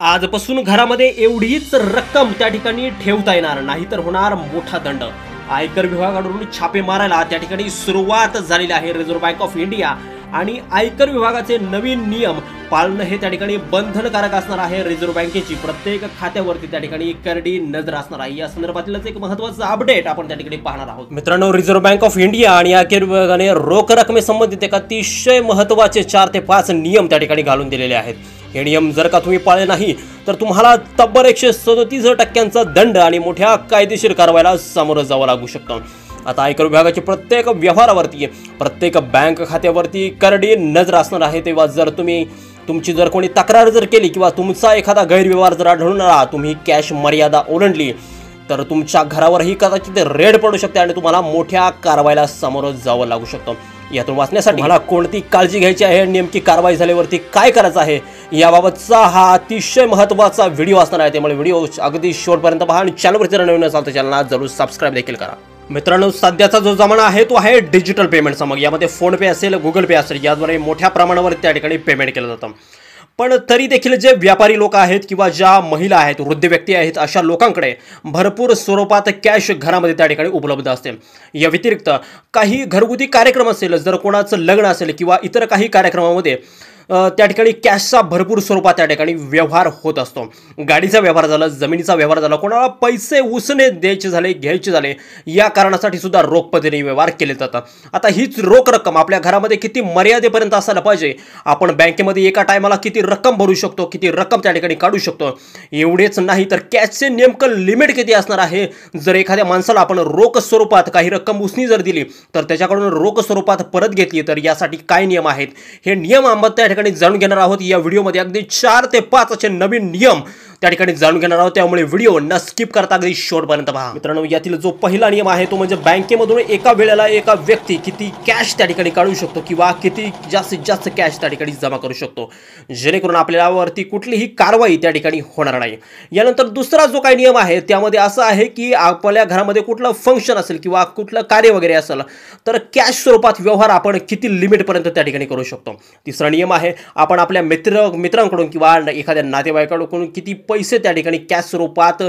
आजपासून घरामध्ये एवढीच रक्कम त्या ठिकाणी ठेवता येणार नाही, तर होणार मोठा दंड। आयकर विभागाकडून छापे मारायला त्या ठिकाणी सुरुवात झालेली आहे। रिझर्व्ह बँक ऑफ इंडिया आणि आयकर विभागाचे नवीन नियम पाळणं हे त्या ठिकाणी बंधनकारक असणार आहे। रिझर्व्ह बँकेची प्रत्येक खात्यावरती त्या ठिकाणी करडी नजर असणार आहे। या संदर्भातीलच एक महत्त्वाचं अपडेट आपण त्या ठिकाणी पाहणार आहोत। मित्रांनो, रिझर्व्ह बँक ऑफ इंडिया आणि आयकर विभागाने रोख रकमेसंबंधित एक अतिशय महत्त्वाचे 4 ते 5 नियम त्या ठिकाणी घालून दिलेले आहेत। हे नियम जर का तुम्ही पाळले नाही तर तुम्हाला तब्बल 137% दंड आणि मोठ्या कायदेशीर कारवाईला सामोरं जावं लागू शकतं। आता आयकर विभागाची प्रत्येक व्यवहारावरती, प्रत्येक बँक खात्यावरती करडी नजर असणार आहे। तेव्हा जर तुमची जर कोणी तक्रार जर केली किंवा तुमचा एखादा गैरव्यवहार जर आढळून आला, तुम्ही कॅश मर्यादा ओलांडली, तर तुमच्या घरावरही कदाचित रेड पडू शकते आणि तुम्हाला मोठ्या कारवाईला सामोरं जावं लागू शकतं। यातून वाचण्यासाठी मला कोणती काळजी घ्यायची आहे, नेमकी कारवाई झाल्यावरती काय करायचं आहे, याबाबतचा हा अतिशय महत्त्वाचा व्हिडिओ असणार आहे। त्यामुळे व्हिडिओ अगदी शेवटपर्यंत पहा आणि चॅनलवर जर नवीन असाल तर चॅनलला जरूर सबस्क्राईब देखील करा। मित्रांनो, सध्याचा जो जमाना आहे तो आहे डिजिटल पेमेंटचा। मग यामध्ये फोन पे असेल, गुगल पे असेल, याद्वारे मोठ्या प्रमाणावर त्या ठिकाणी पेमेंट केलं जातं। पण तरी देखील जे व्यापारी लोक आहेत किंवा ज्या महिला आहेत, वृद्ध व्यक्ती आहेत, अशा लोकांकडे भरपूर स्वरूपात कॅश घरामध्ये त्या ठिकाणी उपलब्ध असते। या व्यतिरिक्त काही घरगुती कार्यक्रम असेल, जर कोणाचं लग्न असेल किंवा इतर काही कार्यक्रमामध्ये त्या ठिकाणी कॅशचा भरपूर स्वरूपात त्या ठिकाणी व्यवहार होत असतो। गाडीचा व्यवहार झाला, जमिनीचा व्यवहार झाला, कोणाला पैसे उसने द्यायचे झाले, घ्यायचे झाले, या कारणासाठी सुद्धा रोख पद्धतीने व्यवहार केले जातात। आता हीच रोख रक्कम आपल्या घरामध्ये किती मर्यादेपर्यंत असायला पाहिजे, आपण बँकेमध्ये एका टायमाला किती रक्कम भरू शकतो, किती रक्कम त्या ठिकाणी काढू शकतो, एवढेच नाही तर कॅशचे नेमकं लिमिट किती असणार आहे। जर एखाद्या माणसाला आपण रोख स्वरूपात काही रक्कम उसनी जर दिली तर त्याच्याकडून रोख स्वरूपात परत घेतली तर यासाठी काय नियम आहेत, हे नियम अंमलात त्या ठिकाणी जाणून घेणार आहोत। या व्हिडिओमध्ये अगदी 4 ते 5 असे नवीन नियम त्या ठिकाणी जाणून घेणार आहोत, त्यामुळे व्हिडिओ न स्किप करता अगदी शेवटपर्यंत पहा। मित्रांनो, यातील जो पहिला नियम आहे तो म्हणजे बँकेमधून एका वेळेला एका व्यक्ती किती कॅश त्या ठिकाणी काढू शकतो किंवा किती जास्तीत जास्त कॅश त्या ठिकाणी जमा करू शकतो, जेणेकरून आपल्यावरती कुठलीही कारवाई त्या ठिकाणी होणार नाही। यानंतर दुसरा जो काही नियम आहे त्यामध्ये असं आहे की आपल्या घरामध्ये कुठलं फंक्शन असेल किंवा कुठलं कार्य वगैरे असेल तर कॅश स्वरूपात व्यवहार आपण किती लिमिटपर्यंत त्या ठिकाणी करू शकतो। तिसरा नियम आहे, आपण आपल्या मित्रांकडून किंवा एखाद्या नातेवाईकाकडून किती पैसे त्या ठिकाणी कॅश स्वरूपात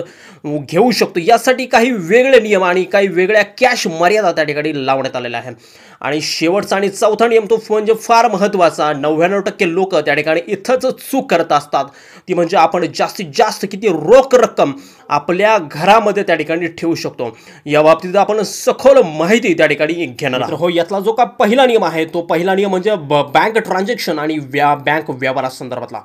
घेऊ शकतो, यासाठी काही वेगळे नियम आणि काही वेगळ्या कॅश मर्यादा त्या ठिकाणी लावण्यात आलेल्या आहे। आणि शेवटचा आणि चौथा नियम तो म्हणजे फार महत्त्वाचा, 99% लोक त्या ठिकाणी इथंच चूक करत असतात, ती म्हणजे आपण जास्तीत जास्त किती रोख रक्कम आपल्या घरामध्ये त्या ठिकाणी ठेवू शकतो, या बाबतीत आपण सखोल माहिती त्या ठिकाणी घेणार आहोत। हो, यातला जो का पहिला नियम आहे तो पहिला नियम म्हणजे बँक ट्रान्झॅक्शन आणि बँक व्यवहारासंदर्भातला।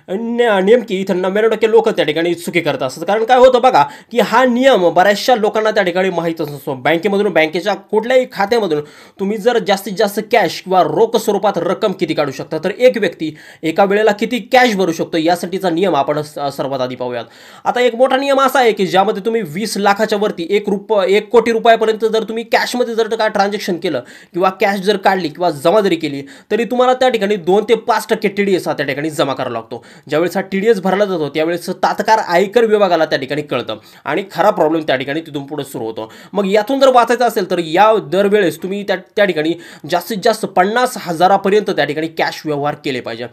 नेमकी इथं 99% लोक त्या ठिकाणी चुकी करत असतात। कारण काय होतं बघा की हा नियम बऱ्याचशा लोकांना त्या ठिकाणी माहीतच नसतो। बँकेमधून, बँकेच्या कुठल्याही खात्यामधून तुम्ही जर जास्तीत जास्त कॅश किंवा रोख स्वरूपात रक्कम किती काढू शकता, तर एक व्यक्ती एका वेळेला किती कॅश भरू शकतो, यासाठीचा नियम आपण सर्वात आधी पाहूयात। आता एक मोठा नियम असा आहे की ज्यामध्ये तुम्ही 20 लाखाच्या वरती 1 कोटी रुपयापर्यंत जर तुम्ही कॅशमध्ये जर काय ट्रान्झॅक्शन केलं किंवा कॅश जर काढली किंवा जमा जरी केली तरी तुम्हाला त्या ठिकाणी 2 ते 5% TDS त्या ठिकाणी जमा करावा लागतो। ज्यावेळेस हा TDS भरला जातो त्यावेळेस तात्काळ आयकर विभागाला त्या ठिकाणी कळतं आणि खरा प्रॉब्लेम त्या ठिकाणी तिथून पुढे सुरू होतो। मग यातून जर वाचायचं असेल तर या दरवेळेस तुम्ही त्या ठिकाणी जास्तीत जास्त 50,000 पर्यंत त्या ठिकाणी कॅश व्यवहार केले पाहिजे।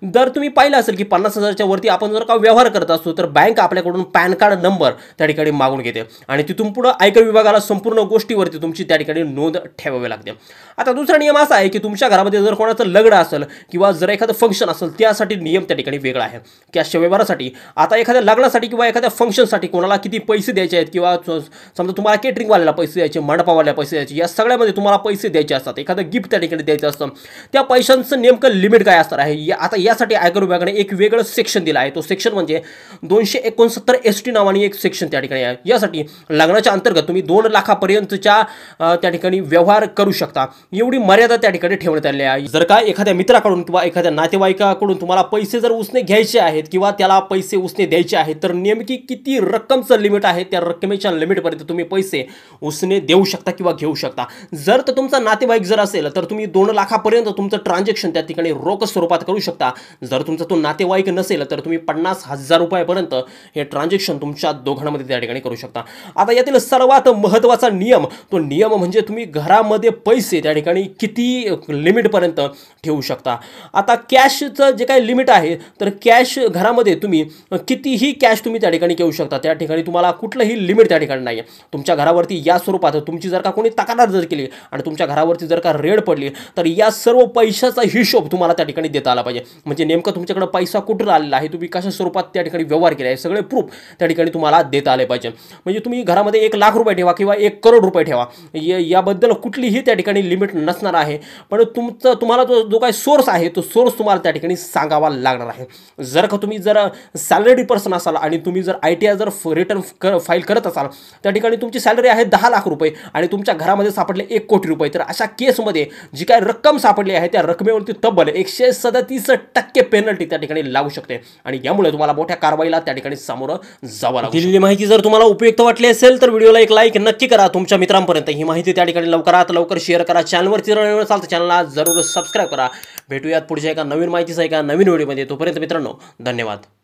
जर तुम्ही पाहिलं असेल की 50,000च्या वरती आपण जर का व्यवहार करत असतो तर बँक आपल्याकडून पॅन कार्ड नंबर त्या ठिकाणी मागून घेते आणि तिथून पुढे आयकर विभागाला संपूर्ण गोष्टीवरती तुमची त्या ठिकाणी नोंद ठेवावी लागते। आता दुसरा नियम असा आहे की तुमच्या घरामध्ये जर कोणाचं लग्न असेल किंवा जर एखादं फंक्शन असेल त्यासाठी नियम त्या ठिकाणी वेगळा आहे कॅशच्या व्यवहारासाठी। आता एखाद्या लग्नासाठी किंवा एखाद्या फंक्शनसाठी कोणाला किती पैसे द्यायचे आहेत किंवा समजा तुम्हाला केटरिंगवाल्याला पैसे द्यायचे, मंडपावाल्याला पैसे द्यायचे, या सगळ्यामध्ये तुम्हाला पैसे द्यायचे असतात, एखादं गिफ्ट त्या ठिकाणी द्यायचं असतं, त्या पैशांचं नेमकं लिमिट काय असणार आहे। आता यासाठी आयकर विभागाने एक वेगळं सेक्शन दिलं आहे। तो सेक्शन म्हणजे 269 ST नावाने एक सेक्शन त्या ठिकाणी आहे। यासाठी लग्नाच्या अंतर्गत तुम्ही 2 लाखापर्यंतच्या त्या ठिकाणी व्यवहार करू शकता, एवढी मर्यादा त्या ठिकाणी ठेवण्यात आली आहे। जर का एखाद्या मित्राकडून किंवा एखाद्या नातेवाईकाकडून तुम्हाला पैसे जर उसने घ्यायचे आहेत किंवा त्याला पैसे उसने द्यायचे आहेत तर नेमकी किती रक्कमचं लिमिट आहे, त्या रकमेच्या लिमिटपर्यंत तुम्ही पैसे उसने देऊ शकता किंवा घेऊ शकता। जर तर तुमचा नातेवाईक जर असेल तर तुम्ही 2 लाखापर्यंत तुमचं ट्रान्झॅक्शन त्या ठिकाणी रोख स्वरूपात करू शकता। जर तुमचा तो नातेवाईक नसेल तर तुम्ही 50,000 रुपयापर्यंत हे ट्रान्झॅक्शन तुमच्या दोघांमध्ये त्या ठिकाणी करू शकता। आता यातील सर्वात महत्त्वाचा नियम तो नियम म्हणजे तुम्ही घरामध्ये पैसे त्या ठिकाणी किती लिमिटपर्यंत ठेवू शकता। आता कॅशचं जे काही लिमिट आहे तर तर कॅश घरामध्ये तुम्ही कितीही कॅश तुम्ही त्या ठिकाणी घेऊ शकता. त्या ठिकाणी तुम्हाला कुठलंही लिमिट त्या ठिकाणी नाही आहे. तुमच्या घरावरती या स्वरूपात तुमची जर का कोणी तक्रार जर केली आणि तुमच्या घरावरती जर का रेड पडली तर या सर्व पैशाचा हिशोब तुम्हाला त्या ठिकाणी देता आला पाहिजे. म्हणजे नेमकं तुमच्याकडे पैसा कुठून आलेला आहे, तुम्ही कशा स्वरूपात त्या ठिकाणी व्यवहार केले आहे, सगळे प्रूफ त्या ठिकाणी तुम्हाला देता आले पाहिजे. म्हणजे तुम्ही घरामध्ये 1,00,000 ठेवा किंवा 1 करोड रुपये ठेवा, याबद्दल कुठलीही त्या ठिकाणी लिमिट नसणार आहे. पण तुम्हाला जो काही सोर्स आहे तो सोर्स तुम्हाला त्या ठिकाणी सांगावा लागणार आहे. जर का तुम्ही जर सॅलरी पर्सन असाल आणि तुम्ही जर ITR जर रिटर्न फाईल करत असाल, त्या ठिकाणी तुमची सॅलरी आहे 10,00,000 रुपये आणि तुमच्या घरामध्ये सापडले 1 कोटी रुपये, तर अशा केसमध्ये जी काय रक्कम सापडली आहे त्या रकमेवरती तब्बल 137% पेनल्टी त्या ठिकाणी लागू शकते आणि यामुळे तुम्हाला मोठ्या कारवाईला त्या ठिकाणी सामोरं जावं लागतं. दिलेली माहिती जर तुम्हाला उपयुक्त वाटली असेल तर व्हिडिओला एक लाईक नक्की करा. तुमच्या मित्रांपर्यंत ही माहिती त्या ठिकाणी लवकरात लवकर शेअर करा. चॅनलवरती जर नवीन असाल तर चॅनलला जरूर सबस्क्राईब करा. भेटूयात पुढच्या एका नवीन माहितीचा एका नवीन व्हिडिओमध्ये. तोपर्यंत मित्रांनो, धन्यवाद.